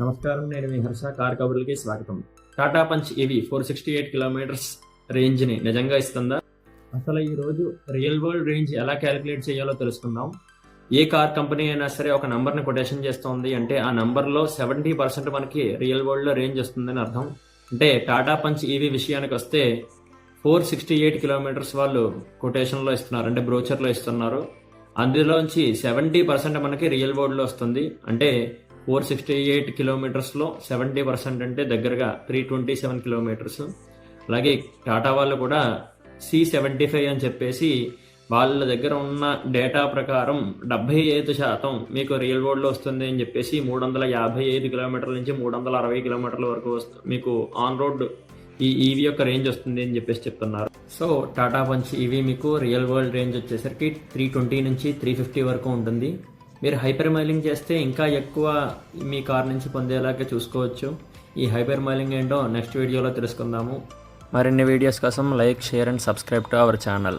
నమస్కారం, నేను మీ హర్ష. కార్ కబుర్లకి స్వాగతం. టాటా పంచ్ ఈవీ 468 కిలోమీటర్స్ రేంజ్ని నిజంగా ఇస్తుందా? అసలు ఈరోజు రియల్ వరల్డ్ రేంజ్ ఎలా క్యాలిక్యులేట్ చేయాలో తెలుసుకుందాం. ఏ కార్ కంపెనీ అయినా సరే ఒక నంబర్ని కొటేషన్ చేస్తోంది అంటే ఆ నంబర్లో 70% మనకి రియల్ వరల్డ్లో రేంజ్ వస్తుందని అర్థం. అంటే టాటా పంచ్ ఈవీ విషయానికి వస్తే 468 కిలోమీటర్స్ వాళ్ళు కొటేషన్లో ఇస్తున్నారు, అంటే బ్రోచర్లో ఇస్తున్నారు. అందులోంచి 70% మనకి రియల్ వరల్డ్లో వస్తుంది. అంటే 468 కిలోమీటర్స్లో 70% అంటే దగ్గరగా 327 కిలోమీటర్స్. అలాగే టాటా వాళ్ళు కూడా C75 అని చెప్పేసి వాళ్ళ దగ్గర ఉన్న డేటా ప్రకారం 75% మీకు రియల్ వరల్డ్లో వస్తుంది అని చెప్పేసి 355 కిలోమీటర్ల నుంచి 360 కిలోమీటర్ల వరకు మీకు ఆన్ రోడ్ ఈ ఈవీ యొక్క రేంజ్ వస్తుంది అని చెప్పేసి చెప్తున్నారు. సో టాటా పంచ్ ఈవీ మీకు రియల్ వరల్డ్ రేంజ్ వచ్చేసరికి 320 నుంచి 350 వరకు ఉంటుంది. మీరు హైపర్ మైలింగ్ చేస్తే ఇంకా ఎక్కువ మీ కార్ నుంచి పొందేలాగా చూసుకోవచ్చు. ఈ హైపర్ మైలింగ్ ఏంటో నెక్స్ట్ వీడియోలో తెలుసుకుందాము. మరిన్ని వీడియోస్ కోసం like, share and subscribe to our channel.